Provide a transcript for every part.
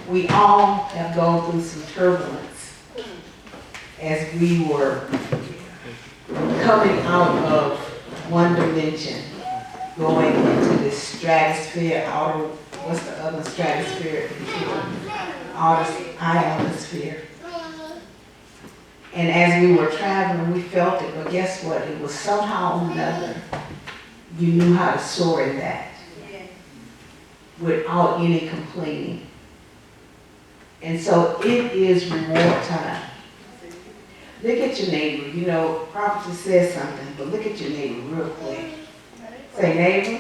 We all have gone through some turbulence as we were coming out of one dimension, going into this stratosphere, outer, what's the other stratosphere? Outer ionosphere. And as we were traveling, we felt it, but guess what? It was somehow or another, you knew how to soar in that without any complaining. And so it is reward time. Look at your neighbor. You know, Prophet just said something, but look at your neighbor real quick. Say, neighbor.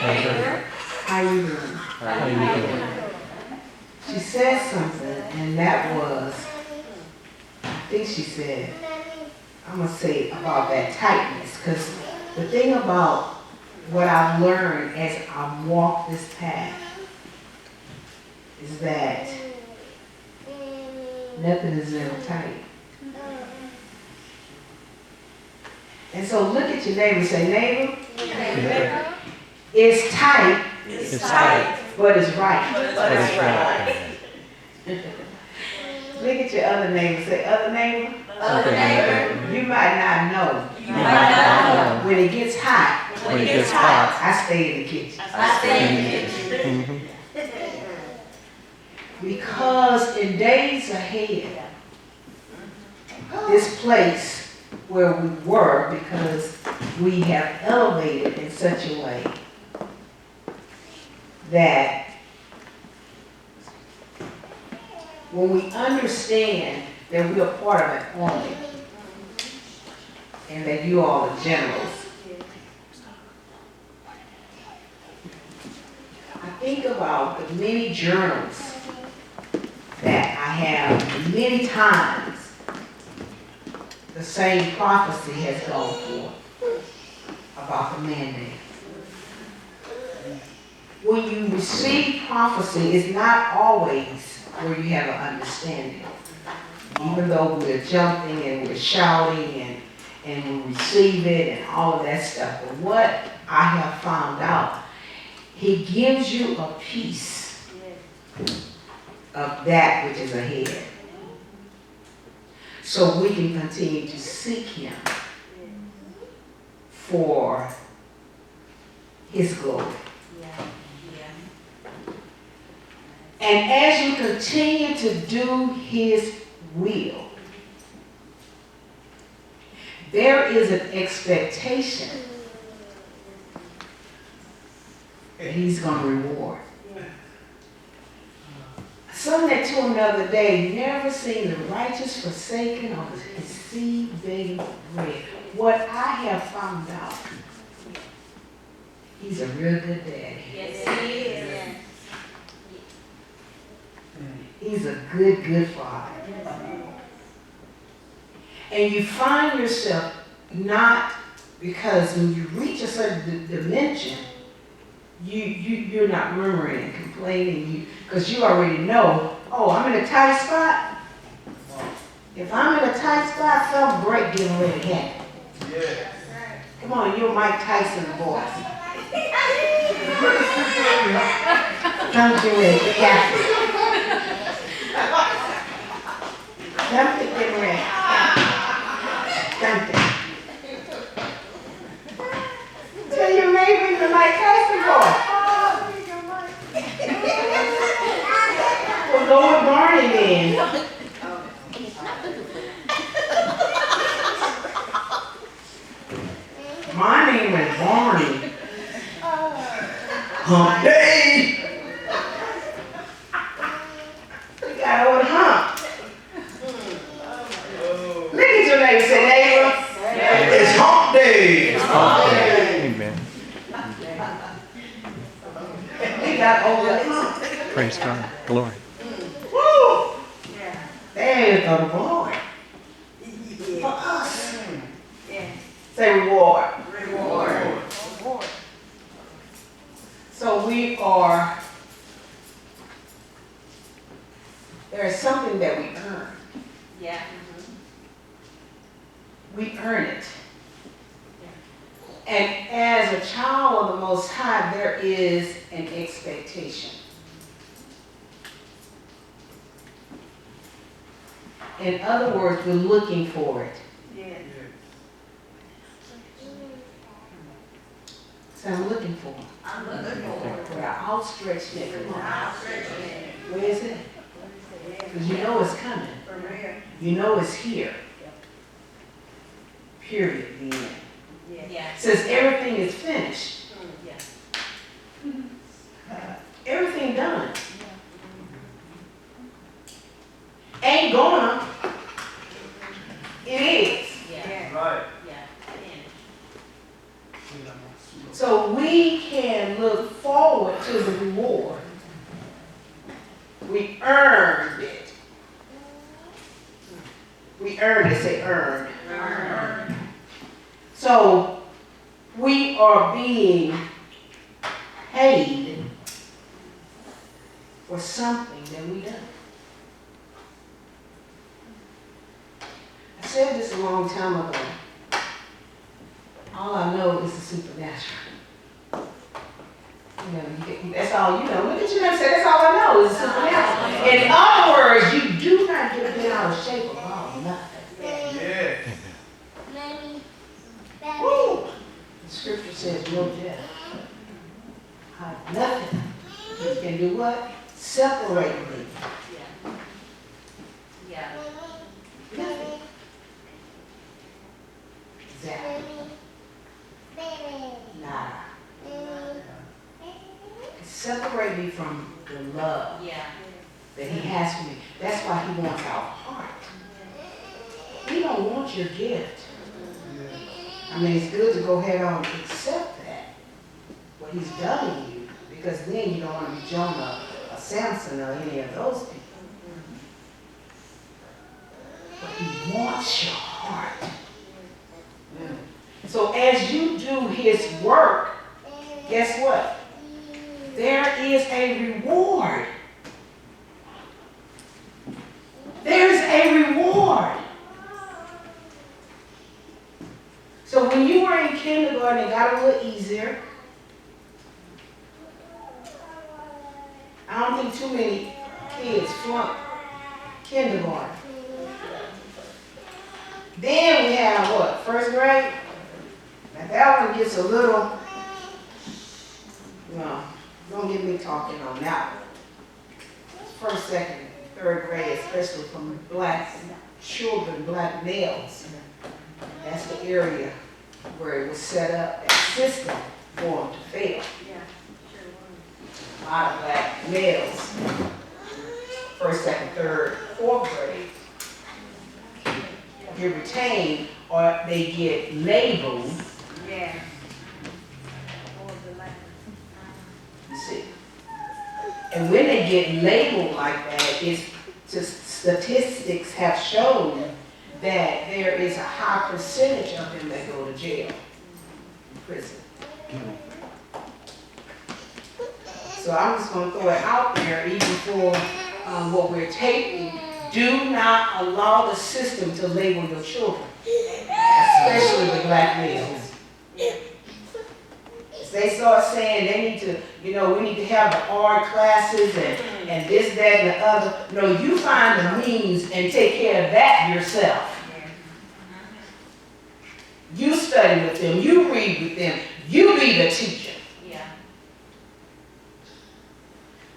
Neighbor. How you doing? How you doing? She said something, and that was, I think she said, I'm going to say about that tightness, because the thing about what I've learned as I walk this path is that nothing is ever tight. And so look at your neighbor and say, neighbor, it's tight, but it's right. Look at your other neighbor, say, other neighbor, you might not know. When it gets hot, I stay in the kitchen. Because in days ahead, this place where we were, because we have elevated in such a way that when we understand that we are part of an army and that you all are generals, I think about the many journals that I have. Many times the same prophecy has gone forth about the mandate. When you receive prophecy, it's not always where you have an understanding. Even though we're jumping and we're shouting and we receive it and all of that stuff. But what I have found out, he gives you a piece of that which is ahead. So we can continue to seek him for his glory. And as you continue to do his will, there is an expectation that he's going to reward. I sung that to him the other day, never seen the righteous forsaken or his seed begging for bread. What I have found out, he's a real good daddy. Yes, he is. He's a good, good father. And you find yourself not, because when you reach a certain dimension, you're not murmuring and complaining, because you already know, oh, I'm in a tight spot. If I'm in a tight spot, some break getting ready to happen. Yeah. Come on, you're Mike Tyson voice. Don't you in, yeah. Something getting ready. Something. Tell your neighbor the Mike Tyson voice. Well, go with Barney then. My name is Barney. Hump day. We got over the hump. Look at your neighbor, say, neighbor, it's hump day. It's hump day. Amen. We got over the hump. Praise God. Glory. Woo! There's the reward for us. Say reward. Reward. So we are, there is something that we earn. Yeah. We earn it. And as a child of the Most High, there is an expectation. In other words, we're looking for it. Yes. So I'm looking for it. I'm looking for it. With our outstretched neck. Come on. I'll stretch it. Where is it? Because you know it's coming. For real. You know it's here. Period. The end. Yeah. Says everything is finished. Yeah. Everything done. Ain't gonna. It is. Yeah. Right. Yeah. So we can look forward to the reward. We earned it. We earned it, say earned. So we are being paid for something that we done. I said this a long time ago. All I know is the supernatural. You know, that's all you know. Look at you and say, that's all I know is the supernatural. In other words, you do not get bent out of shape of all nothing. Yeah. Woo! The scripture says no death. Nothing. You can do what? Separate me. Yeah. Nothing. Exactly. Nada. Separate me from the love Yeah. that he has for me. That's why he wants our heart. He don't want your gift. I mean, it's good to go ahead on and accept that, what he's done in you, because then you don't want to be Jonah or Samson or any of those people. But he wants your heart. So as you do his work, guess what? There is a reward. There's a reward. So when you were in kindergarten, it got a little easier. I don't think too many kids flunk kindergarten. Then we have what? First grade? Now that one gets a little, no, don't get me talking on that one. First, second, third grade, especially from black children, black males. That's the area where it was set up, that system for them to fail. A lot of black males, first, second, third, fourth grade, get retained or they get labeled. Yeah. You see. And when they get labeled like that, it's just statistics have shown that there is a high percentage of them that go to jail, prison. So I'm just going to throw it out there, even for what we're taking. Do not allow the system to label your children, especially the black males. They start saying they need to, we need to have the art classes and this, that, and the other. No, you find the means and take care of that yourself. You study with them, you read with them, you be the teacher. Yeah.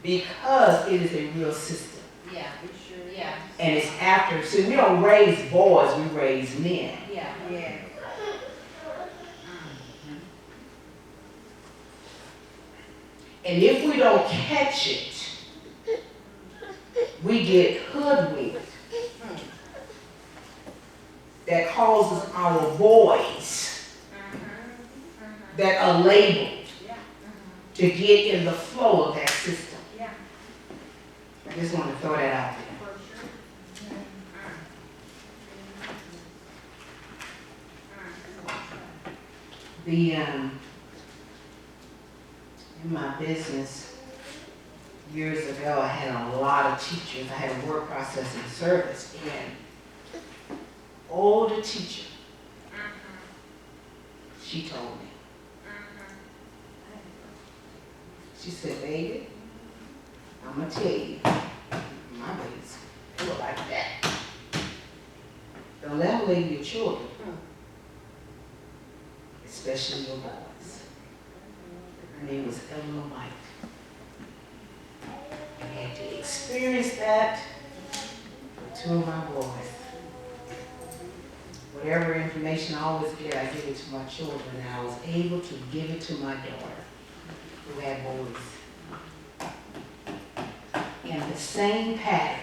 Because it is a real system. Yeah. Sure. Yeah. And it's after, see, we don't raise boys, we raise men. Yeah. Yeah. And if we don't catch it, we get hoodwinked. That causes our boys that are labeled to get in the flow of that system. I just want to throw that out there. In my business, years ago, I had a lot of teachers. I had a word processing service, and older teacher, she told me, she said, baby, I'm going to tell you, my babies feel like that. Don't ever leave your children, especially your boys. Her name was Leonard. I had to experience that with two of my boys. Whatever information I always get, I give it to my children, and I was able to give it to my daughter, who had boys. And the same pattern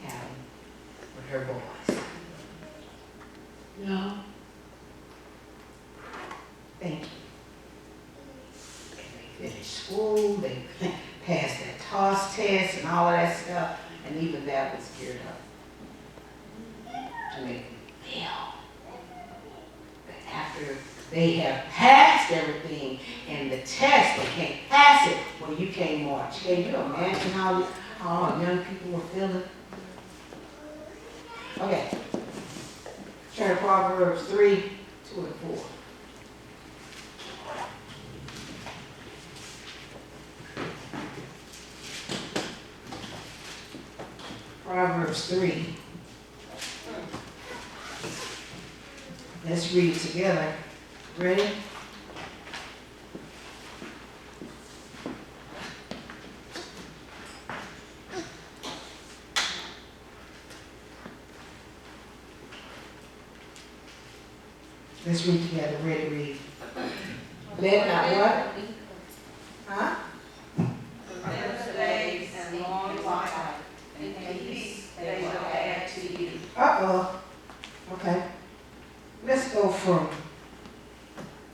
happened with her boys. No. Thank you. And they finished school, they passed that TOS test and all of that stuff, and even that was geared up to make them feel that after they have passed everything and the test, they can't pass it, well, you can't march. Can you imagine how young people were feeling? Okay. Turn to Proverbs 3, 2 and 4. Proverbs 3. Let's read it together. Ready? Let's read together. Ready, read. Let not what? Huh? Days and long life, and peace they will add to you. Uh-oh. Okay. Let's go from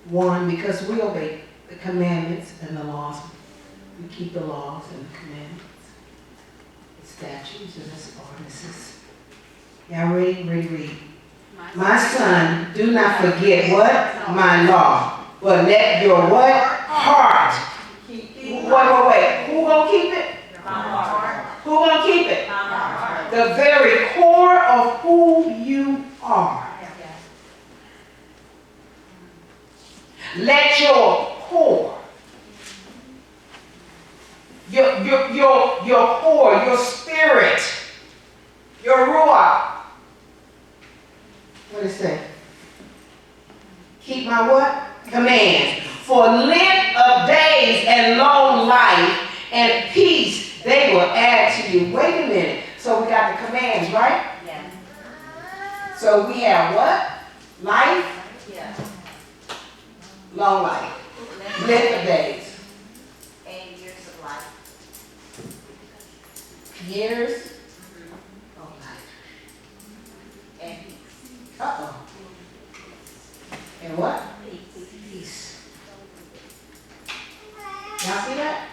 1, because we obey the commandments and the laws. We keep the laws and the commandments, the statutes and the ordinances. Y'all ready? Ready, read. My son, do not forget what? My law. But let your what? Heart. Wait. Who gonna keep it? My heart. Who gonna keep it? My heart. The very core of who you are. Let your core, your core, your spirit, your ruach. What does it say? Keep my what? Commands. For length of days and long life and peace they will add to you. Wait a minute. So we got the commands, right? Yeah. So we have what? Life, Yeah. long life, length of days. And years of life. Years of life. And peace. Uh-oh. And what? Peace. Peace. Y'all see that?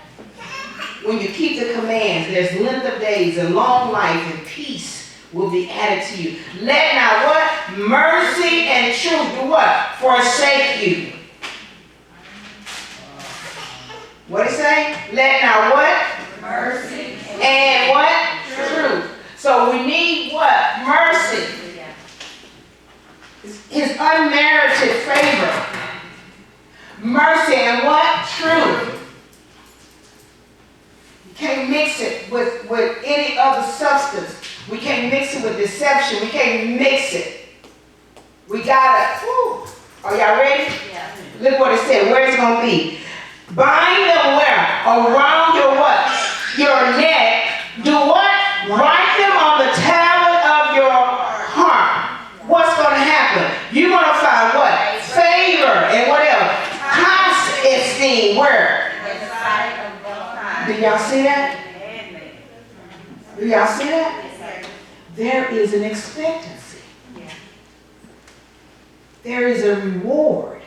When you keep the commands, there's length of days and long life and peace will be added to you. Let not what? Mercy and truth do what? Forsake you. What it say? Let not what? Mercy. And what? Truth. So we need what? Mercy. Yeah. His unmerited favor. Mercy and what? Truth. You can't mix it with any other substance. We can't mix it with deception. We can't mix it. We gotta, whew. Are y'all ready? Yeah. Look what it said. Where it's gonna be. Bind them where? Around your what? Your neck. Do what? Write them on the tablet of your heart. What's going to happen? You're going to find what? Favor and what else? Constant esteem. Where? In the sight of God. Do y'all see that? Amen. Do y'all see that? Yes, sir. There is an expectancy. Yeah. There is a reward.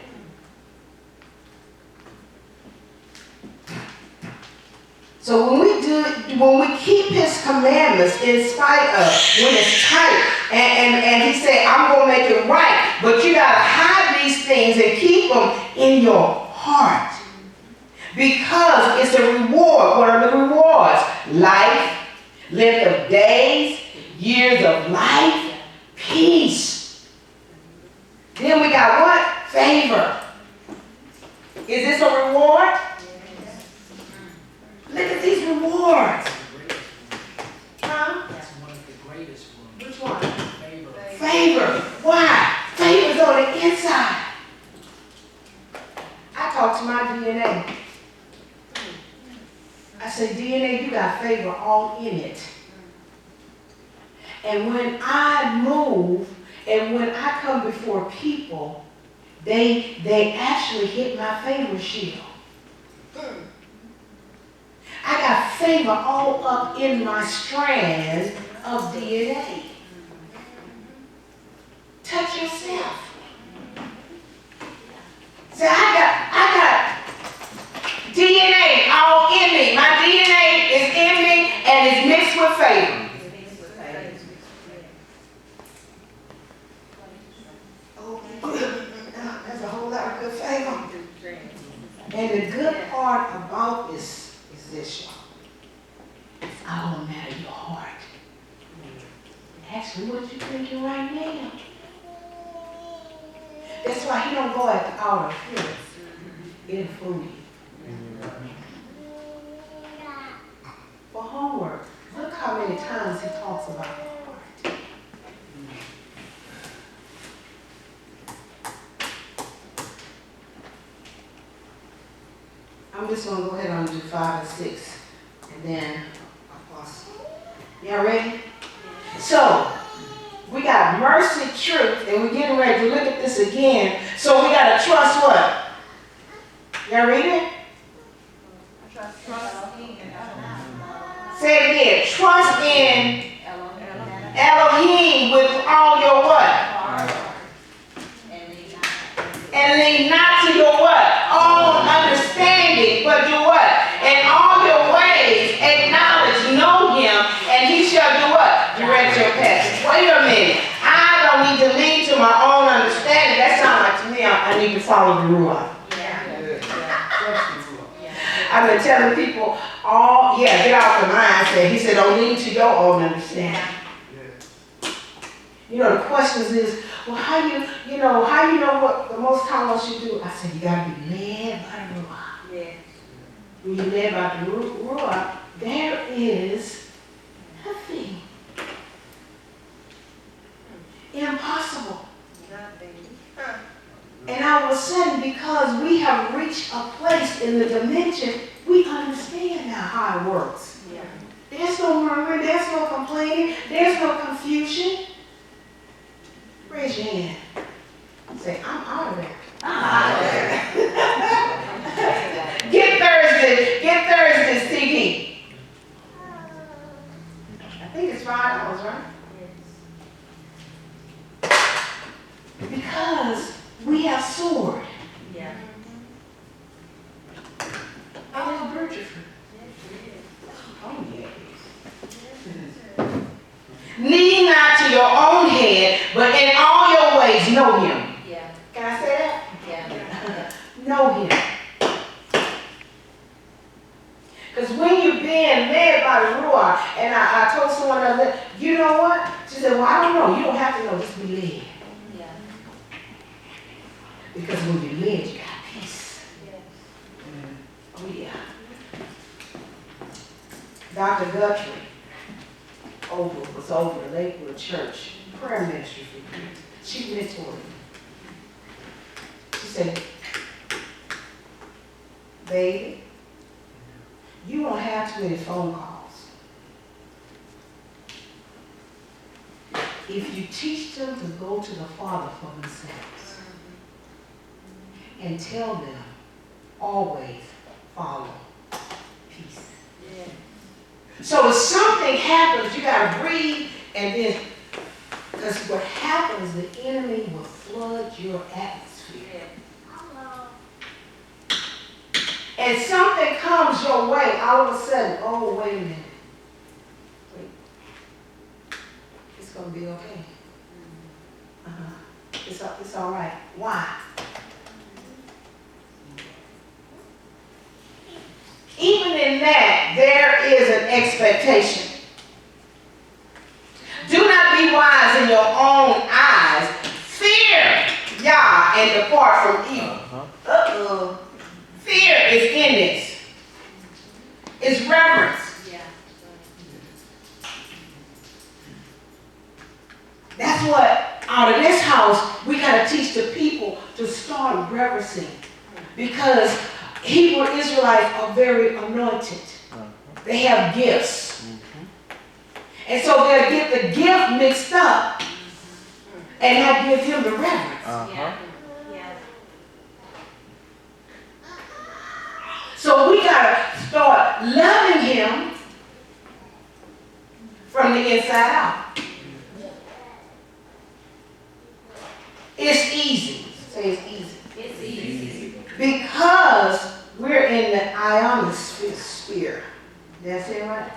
So when we keep his commandments in spite of when it's tight, and he said, I'm going to make it right, but you got to hide these things and keep them in your heart. Because it's a reward. What are the rewards? Life, length of days, years of life, peace. Then we got what? Favor. Is this a reward? Look at these rewards. Huh? That's one of the greatest. said, DNA, you got favor all in it. And when I move and when I come before people, they actually hit my favor shield. I got favor all up in my strand of DNA. Touch yourself. Say, I got DNA all in me. My DNA is in me and it's mixed with favor. There's a whole lot of good favor. And the good part about this is this, y'all. It's all a matter of your heart. Ask me what you're thinking right now. That's why he don't go at the outer appearance. It'll fool you. For homework, look how many times he talks about the heart. I'm just going to go ahead and do 5 and 6. And then Apostle. Y'all ready? So, we got mercy, truth, and we're getting ready to look at this again. So we got to trust what? Y'all read it? Trust Say it again. Trust in Elohim with all your what? And lean not to your what? Own understanding, but do what? In all your ways acknowledge, know him, and he shall do what? Direct your path. Wait a minute. I don't need to lean to my own understanding. That sounds like to me I need to follow the Ruach. I've been telling people get off the mindset. He said, don't lean to your own understanding. You know, the questions is, well, how you know what the Most High wants you to do? I said, you got to be led by the Ruach. Yes. When you're led by the Ruach, there is nothing impossible. Nothing. And all of a sudden, because we have reached a place in the dimension, we understand now how it works. Yeah. There's no murmuring, there's no complaining, there's no confusion. Raise your hand. Say, I'm out of there. I'm out of there. Get Thursday's CD. I think it's $5, right? Because we have soared. Yeah. And it's beautiful. Oh, yeah. Lean not to your own head, but in all your ways know him. Yeah. Can I say that? Yeah. Know him. Because when you're being led by the Ruach, and I told someone the other day, you know what? She said, well, I don't know. You don't have to know. Just be led. Yeah. Because when you're led, you got peace. Yes. Oh, yeah. Dr. Guthrie was over at Lakewood Church, prayer ministry for years. She mentored me. She said, baby, you won't have too many phone calls. If you teach them to go to the Father for themselves and tell them, always follow peace. Yeah. So if something happens, you got to breathe, and then, because what happens, the enemy will flood your atmosphere. And something comes your way, all of a sudden, oh, wait a minute. Wait. It's going to be okay. It's all right. Why? Even in that, there is an expectation. Do not be wise in your own eyes. Fear Yah and depart from evil. Fear is in this. It's reverence. Yeah. That's what, out of this house, we got to teach the people to start reverencing. Because Hebrew Israelites are very anointed. They have gifts. And so they'll get the gift mixed up and not give him the reverence. Yeah. So we gotta start loving him from the inside out. It's easy. Say it's easy. It's easy. Because we're in the ionosphere. Did I say it right?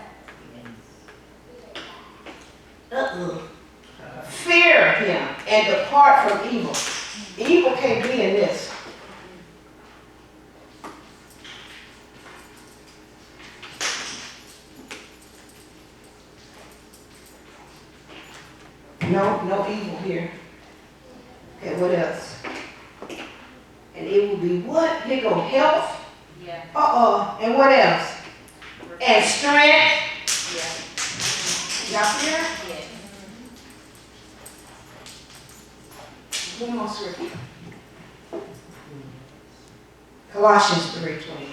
Fear him and depart from evil. Evil can't be in this. No evil here. Okay, what else? And it will be what? Here go health. Yeah. And what else? And strength. Yeah. Y'all see that? Yeah. One more scripture. Colossians 3:20.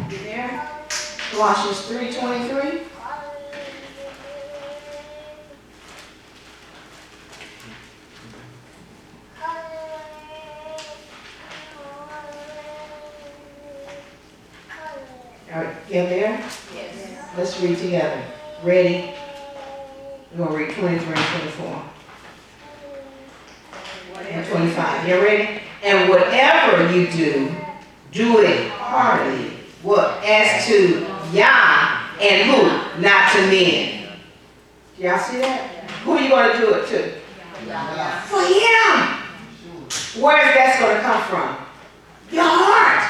You there? Colossians 3:23. All right, you there? Yes. Let's read together. Ready? We're going to read 23 and 24. And 25. You ready? And whatever you do, do it heartily. What? As to Yah and who? Not to men. Y'all see that? Who are you going to do it to? Yeah. For him. Where is that going to come from? Your heart.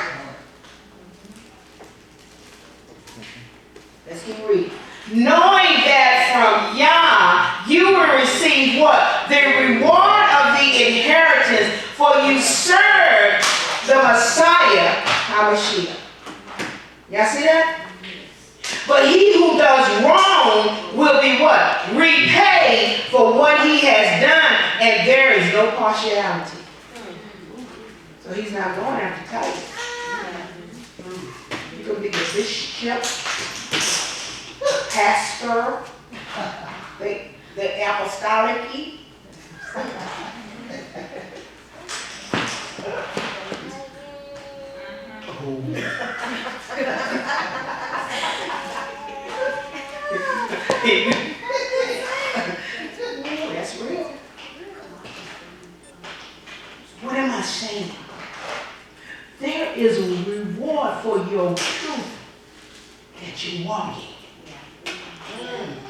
Let's keep reading. Knowing that from Yah you will receive what? The reward of the inheritance, for you serve the Messiah, HaMashiach. Y'all see that? But he who does wrong will be what? Repaid for what he has done, and there is no partiality. So he's not going after titles. He's going to be the bishop, pastor, the apostolic. That's real. What am I saying? There is a reward for your truth that you're walking.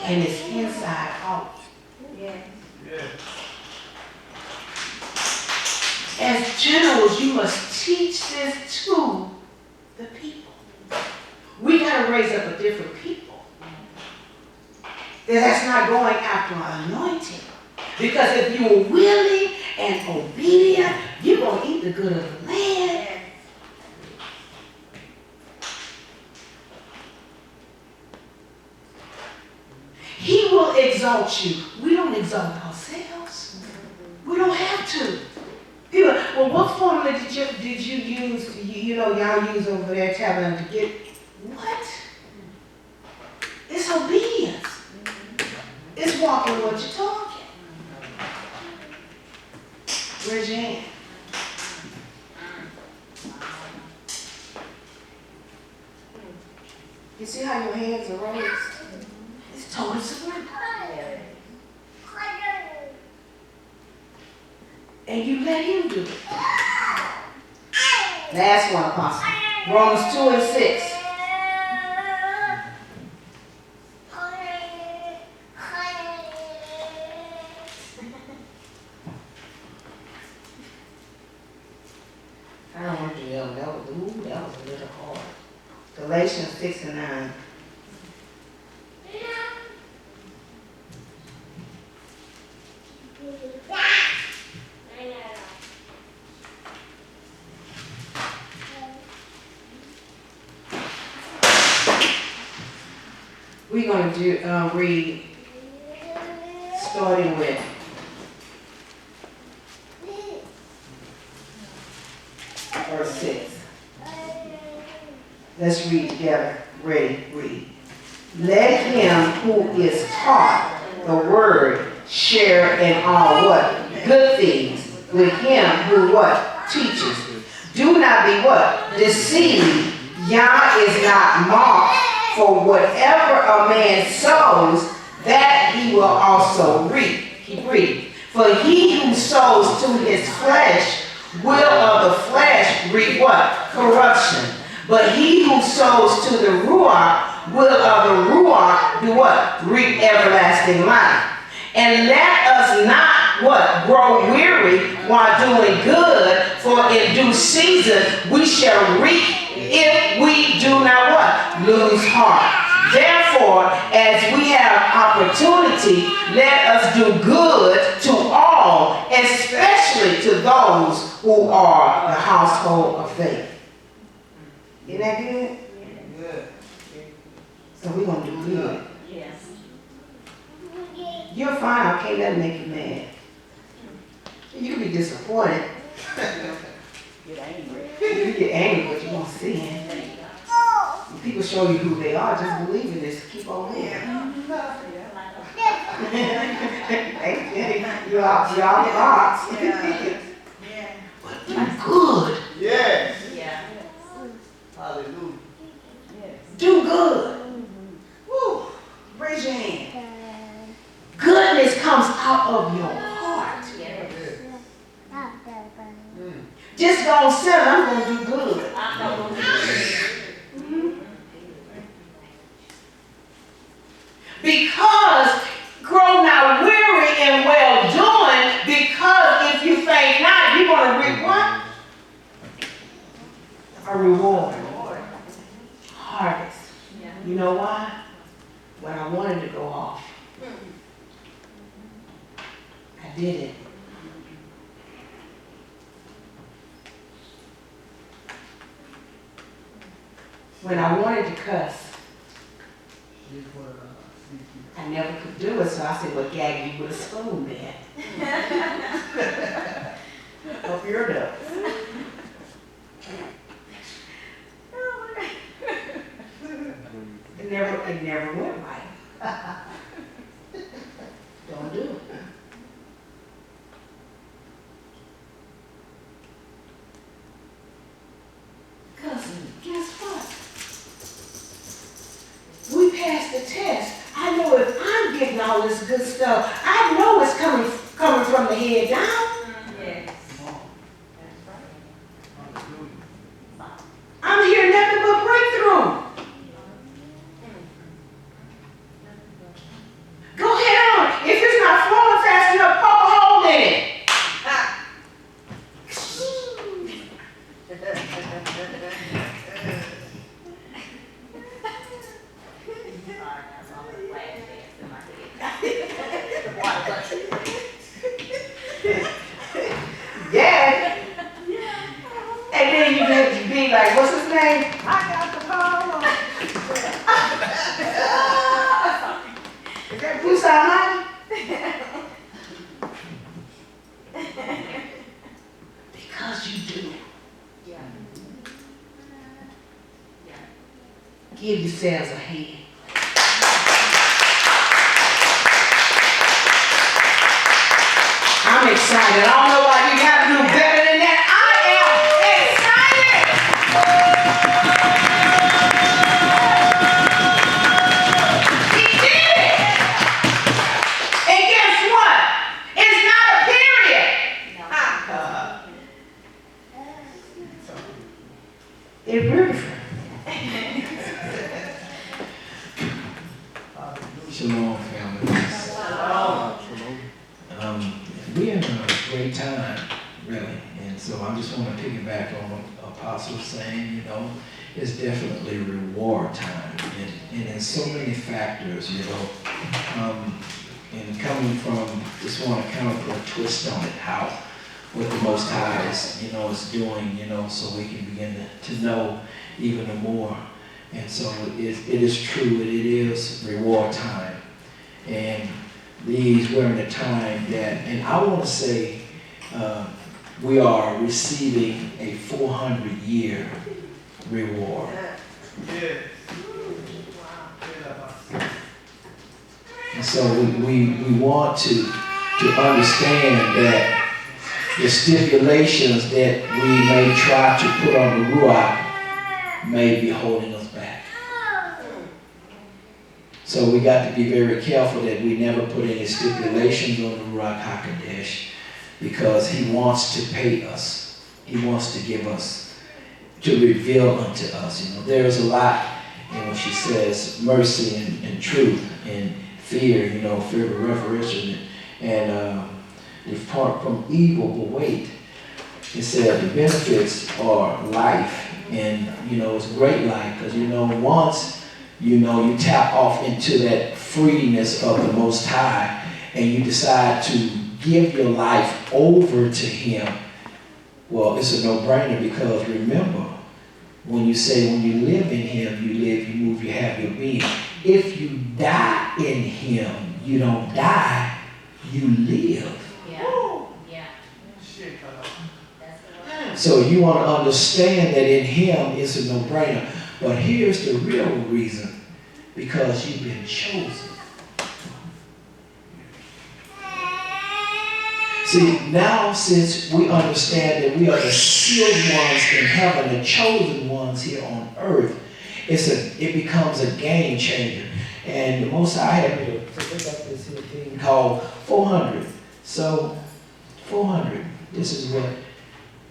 And it's inside out. Yes. As generals, you must teach this to the people. We got to raise up a different people. That's not going after an anointing. Because if you're willing and obedient, you're going to eat the good of the land. He will exalt you. We don't exalt ourselves. We don't have to. People, well, what formula did you use? Y'all use over there, Tabernacle to get what? It's obedience. It's walking what you're talking. Where's your hand? You see how your hands are raised? It's total surrender. And you let him do it. Last one, Apostle. Romans 2 and 6. I don't want to yell. That was a little hard. Galatians 6 and 9. going to read, starting with verse 6. Let's read together. Ready, read. Let him who is taught the word share in all what? Good things with him who what? Teaches. Do not be what? Deceived. Yah is not mocked, for whatever a man sows, that he will also reap. Keep reading. For he who sows to his flesh will of the flesh reap what? Corruption. But he who sows to the Ruach will of the Ruach do what? Reap everlasting life. And let us not what? Grow weary while doing good, for in due season we shall reap if we do not what? Lose heart. Therefore, as we have opportunity, let us do good to all, especially to those who are the household of faith. Isn't that good? Good. So we're going to do good. Yes. You're fine. I can't let it make you mad. You can be disappointed. Get angry. You get angry, but you won't sin. When people show you who they are, just believe in this. Keep on living. You're out the box. But do good. Yes. Yeah. Hallelujah. Do good. Woo. Raise your hand. Goodness comes out of your heart. Just don't say, I'm going to do good. Because grow not weary in well doing, because if you faint not, you're going to reap what? A reward. Harvest. You know why? When I wanted to go off, I did it. When I wanted to cuss, I never could do it, so I said, well, gag you with a spoon then. Up your nose. It never went right. Don't do it. Cousin, guess what? We passed the test. I know if I'm getting all this good stuff, I know it's coming from the head down. Yes. I'm hearing nothing but breakthrough. Go ahead on. If it's not flowing fast enough, pop a hole in it. Yeah. And then you have to be like, what's his name? I got the power. Is that Bruce Almighty? Because you do. Yeah. Give yourselves a hand. I'm excited. I don't know why you got to do better than that. I am excited. He did it. And guess what? It's not a period. It's beautiful. Shalom, family. We're in a great time, really, and so I just want to piggyback on what Apostle was saying. You know, it's definitely reward time, and in so many factors, you know, and coming from, just want to kind of put a twist on it, how what the Most High is, you know, is doing, you know, so we can begin to know even more And so it is true, it is reward time. And we're in a time that, and I want to say, we are receiving a 400-year reward. Yes. And so we want to understand that the stipulations that we may try to put on the Ruach may be holding us back. So we got to be very careful that we never put any stipulations on the Ruach HaKodesh, because he wants to pay us. He wants to give us, to reveal unto us. There is a lot, when she says mercy and truth and fear, fear of reverential and depart from evil, but wait. It said the benefits are life, and it's great life, because once you tap off into that freeness of the Most High, and you decide to give your life over to him, well, it's a no-brainer, because remember, when you live in him, you live, you move, you have your being. If you die in him, you don't die, you live. So you want to understand that in him it's a no-brainer. But here's the real reason: because you've been chosen. See, now since we understand that we are the sealed ones in heaven, the chosen ones here on earth, it becomes a game changer. And the Most High had me to look up this here thing called 400. So 400, this is what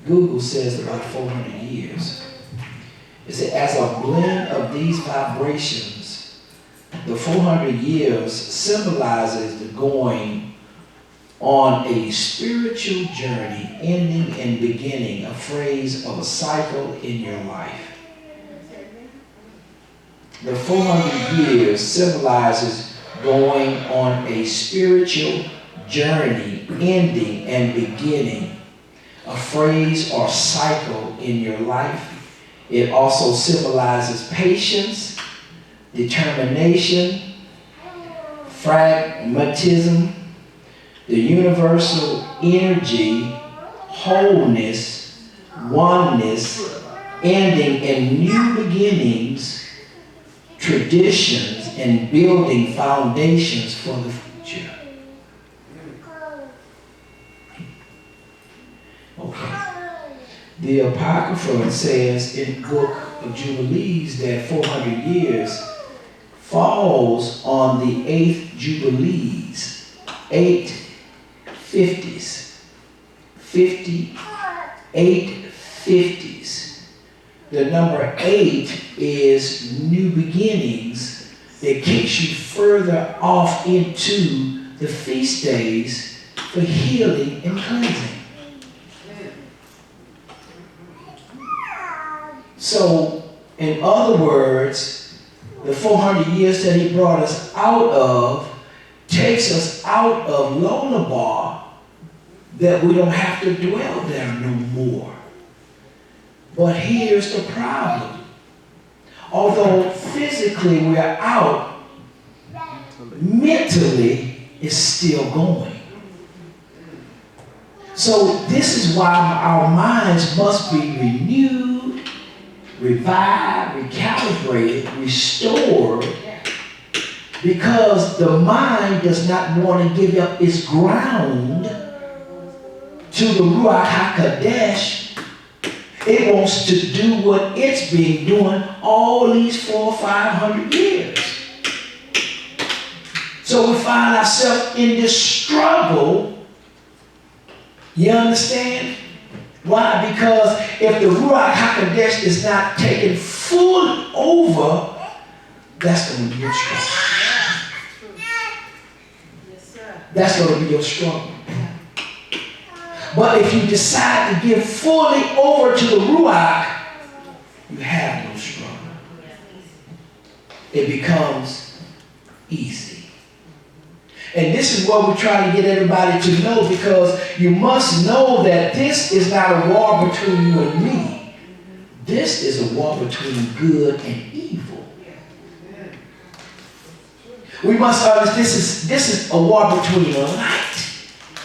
Google says about 400 years. It said, as a blend of these vibrations, the 400 years symbolizes the going on a spiritual journey, ending and beginning, a phrase of a cycle in your life. The 400 years symbolizes going on a spiritual journey, ending and beginning, a phrase or cycle in your life. It also symbolizes patience, determination, pragmatism, the universal energy, wholeness, oneness, ending in new beginnings, traditions, and building foundations for the future. Okay. The Apocrypha says in the book of Jubilees that 400 years falls on the 8th Jubilees, 8 50s, 8 50s. The number 8 is new beginnings that kicks you further off into the feast days for healing and cleansing. So, in other words, the 400 years that he brought us out of takes us out of Lodabar, that we don't have to dwell there no more. But here's the problem. Although physically we are out, mentally it's still going. So this is why our minds must be renewed, revived, recalibrated, restored, because the mind does not want to give up its ground to the Ruach HaKodesh. It wants to do what it's been doing all these 400 or 500 years. So we find ourselves in this struggle. You understand? Why? Because if the Ruach HaKodesh is not taken full over, that's going to be your struggle. That's going to be your struggle. But if you decide to give fully over to the Ruach, you have no struggle. It becomes easy. And this is what we try to get everybody to know, because you must know that this is not a war between you and me. This is a war between good and evil. We must understand this is a war between light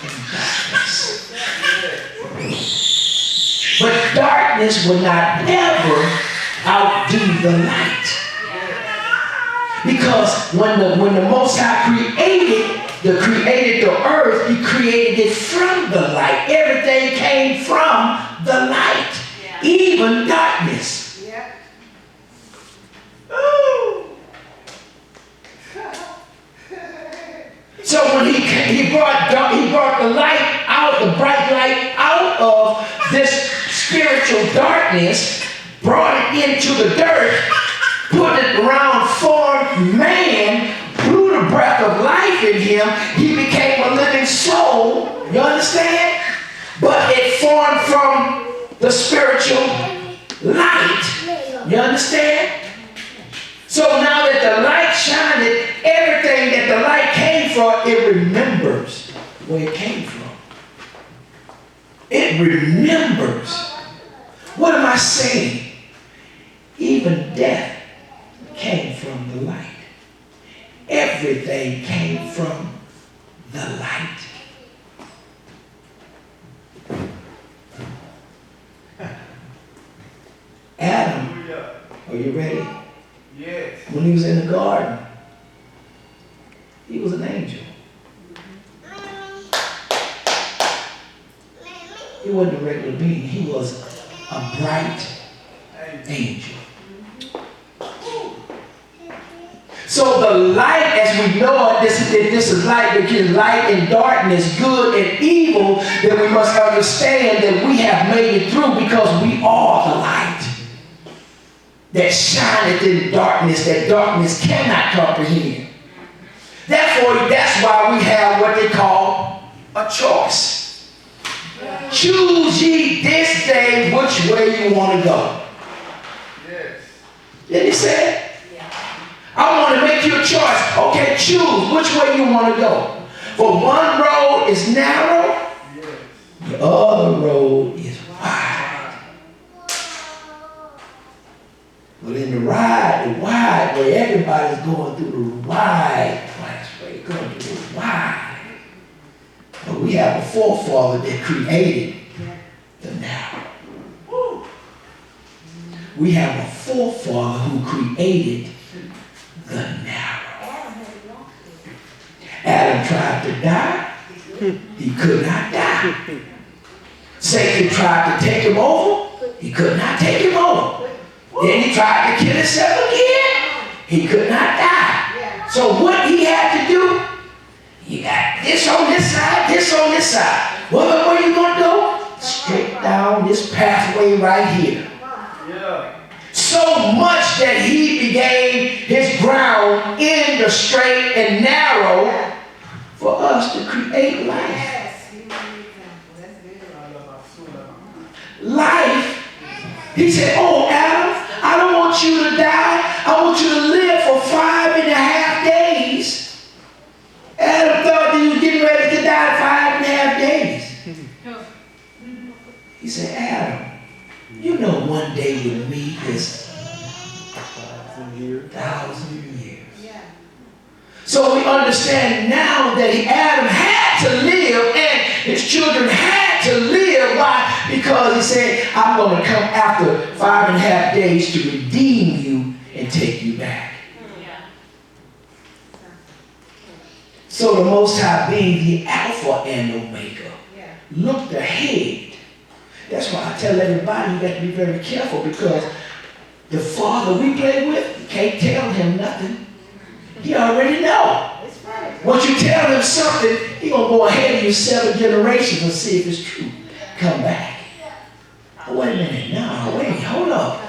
and darkness. But darkness will not ever outdo the light. Because when the Most High created the earth, he created it from the light. Everything came from the light, even darkness. Yeah. So when he brought the light out, the bright light out of this spiritual darkness, brought it into the dirt, put it around, formed man, blew the breath of life in him, he became a living soul. You understand? But it formed from the spiritual light. You understand? So now that the light shined, everything that the light came from, it remembers where it came from. It remembers. What am I saying? Even death came from the light. Everything came from the light. Adam, are you ready? Yes. When he was in the garden, he was an angel. He wasn't a regular being. He was a bright angel. So the light, as we know it, this is light, because light and darkness, good and evil, then we must understand that we have made it through because we are the light that shineth in darkness, that darkness cannot comprehend. Therefore, that's why we have what they call a choice. Choose ye this day which way you want to go. Yes. Did he say? I want to make you a choice. Okay, choose which way you want to go. For one road is narrow, the other road is wide. But in the wide, where everybody's going through the wide way, going through the wide. But we have a forefather that created the narrow. We have a forefather who created the narrow. Adam tried to die. He could not die. Satan tried to take him over. He could not take him over. Then he tried to kill himself again. He could not die. So what he had to do, he got this on this side, this on this side. Well, where you going to go? Straight down this pathway right here. Yeah. So much that he began his ground in the straight and narrow for us to create life. Yes. That's good. Life. He said, oh, Adam, I don't want you to die. I want you to live for 5.5 days. Adam thought that he was getting ready to die 5.5 days. He said, Adam, you know one day with me is 1,000 years. So we understand now that Adam had to live and his children had to live. Why? Because he said, I'm going to come after 5.5 days to redeem you and take you back. So the Most High, being the Alpha and Omega, looked ahead. That's why I tell everybody you got to be very careful, because the Father we play with, you can't tell him nothing. He already know. Once you tell him something, he going to go ahead of you 7 generations and see if it's true. Come back. Oh, wait a minute. No, wait, hold up.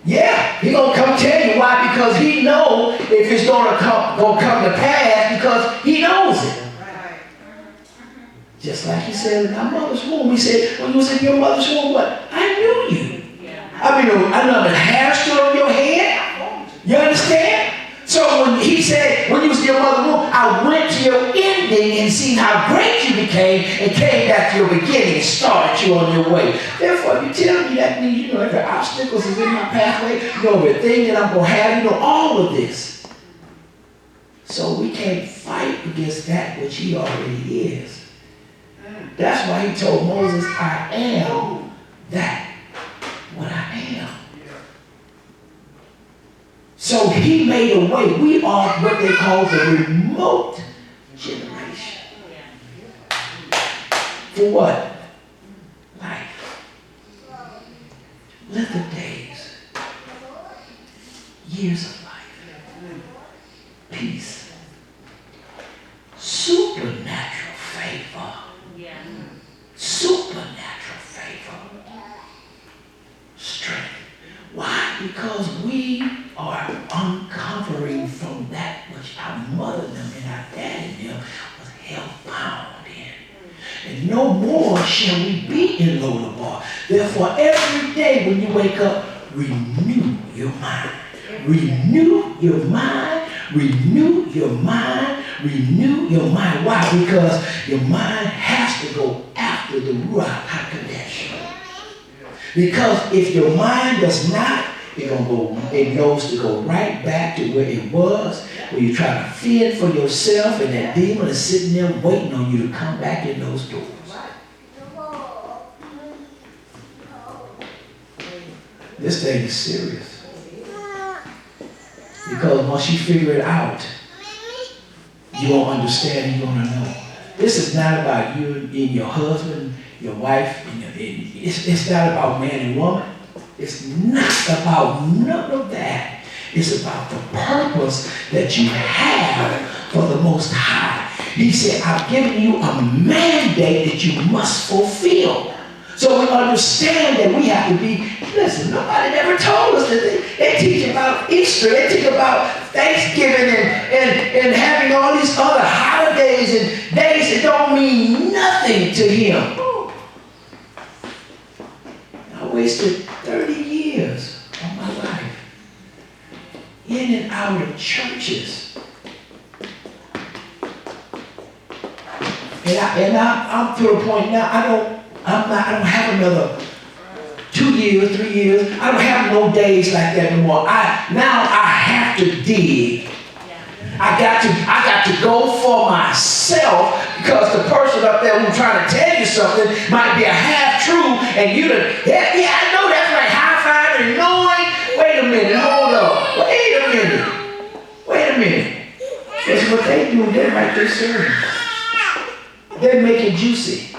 Yeah, he going to come tell you why, because he know if it's going to come to pass, because he knows it. Just like he said in our mother's womb. He said, when you was in your mother's womb, what? I knew you. I mean, I know the hair stood on your head. You understand? So when he said, when you was in your mother's womb, I went to your ending and seen how great you became and came back to your beginning and started you on your way. Therefore, if you tell me that means you know every obstacle is in my pathway, you know everything that I'm going to have, you know all of this. So we can't fight against that which he already is. That's why he told Moses, I am that what I am. So he made a way. We are what they call the remote generation. For what? Life. Live the days. Years of life. Peace. Supernatural favor. Supernatural favor. Strength. Why? Because we are uncovering from that which our mother and them and our dad and them was held bound in. And no more shall we be in Lodabar. Therefore, every day when you wake up, renew your mind. Renew your mind. Renew your mind. Renew your mind. Why? Because your mind has to go after the Ruach HaKodesh. Because if your mind does not, it knows to go right back to where it was, where you try to fend for yourself, and that demon is sitting there waiting on you to come back in those doors. This thing is serious. Because once you figure it out, you won't understand, you're going to know. This is not about you and your husband, your wife, it's not about man and woman. It's not about none of that. It's about the purpose that you have for the Most High. He said, I've given you a mandate that you must fulfill. So we understand that we have to be, listen, nobody ever told us that they teach about Easter, they teach about Thanksgiving and having all these other holidays and days that don't mean nothing to him. I wasted 30 years of my life in and out of churches. And I'm to a point now, I don't have another 2 years, 3 years. I don't have no days like that anymore. Now I have to dig. I got to go for myself, because the person up there who's trying to tell you something might be a half true, and you done, yeah, I know that's right, high five and knowing. Wait a minute, hold up. Wait a minute. That's what they do. They write their sermon. They make it juicy.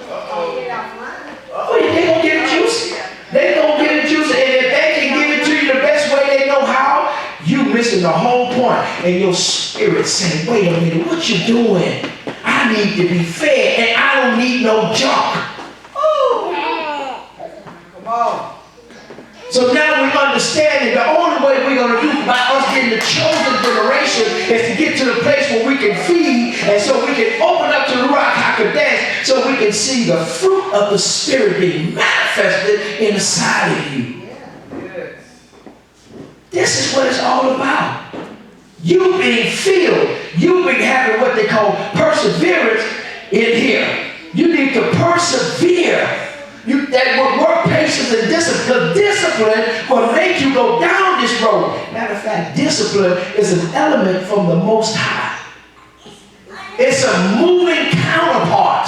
Oh, they gonna get it juicy. They gonna get it juicy, and if they can give it to you the best way they know how, you missing the whole point, and your spirit saying, wait a minute, what you doing? I need to be fed, and I don't need no junk. Come on. So now we understand that the only way we're going to do by us getting the chosen generation is to get to the place where we can feed, and so we can open up to the Ruach HaKodesh, so we can see the fruit of the Spirit being manifested inside of you. Yes. This is what it's all about. You being filled, you being having what they call perseverance in here. You need to persevere. That will work patience and discipline. Discipline will make you go down this road. Matter of fact, discipline is an element from the Most High. It's a moving counterpart.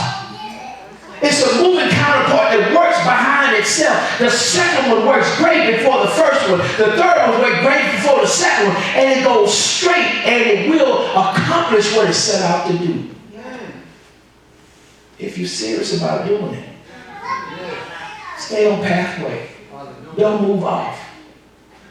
It's a moving counterpart that works behind itself. The second one works great before the first one. The third one works great before the second one. And it goes straight, and it will accomplish what it's set out to do. If you're serious about doing it. Stay on pathway. Don't move off.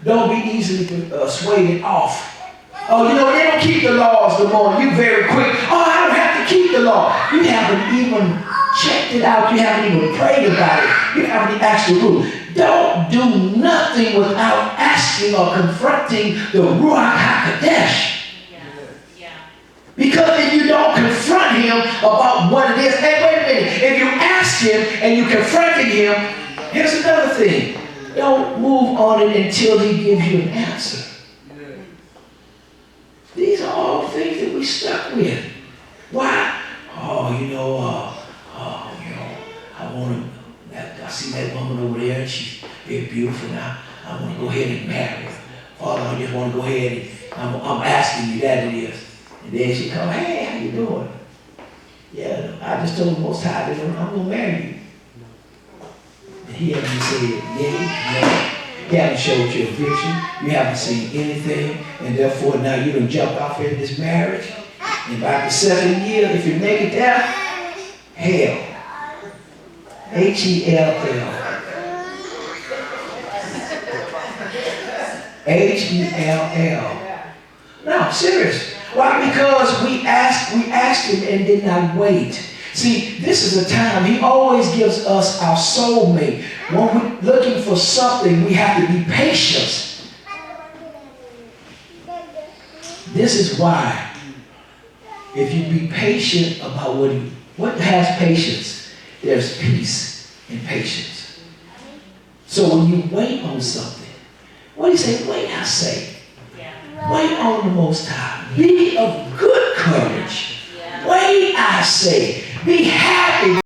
Don't be easily swayed off. Oh, you know, they don't keep the laws no more. You very quick. Oh, I don't have to keep the law. You haven't even checked it out. You haven't even prayed about it. You haven't even asked the rule. Don't do nothing without asking or confronting the Ruach HaKodesh. Because if you don't confront him about what it is, hey, wait a minute, if you ask him and you confronted him, here's another thing. Don't move on it until he gives you an answer. These are all things that we stuck with. Why? Oh, I want to, I see that woman over there, and she's very beautiful now. I want to go ahead and marry her. Father, I just want to go ahead I'm asking you, that it is. And then she come, hey, how you doing? Yeah, I just told the Most High that I'm gonna marry you. And he hasn't said, yay, no. You haven't showed your affection. You haven't seen anything. And therefore now you done jumped off in this marriage. And about the second year, if you make it there, hell. H-E-L-L. H-E-L-L. No, serious. Why? Because we asked him and did not wait. See, this is a time, he always gives us our soulmate. When we're looking for something, we have to be patient. This is why, if you be patient about what has patience, there's peace in patience. So when you wait on something, what do you say? Wait, I say. Wait on the Most High. Be of good courage. Wait, I say. Be happy.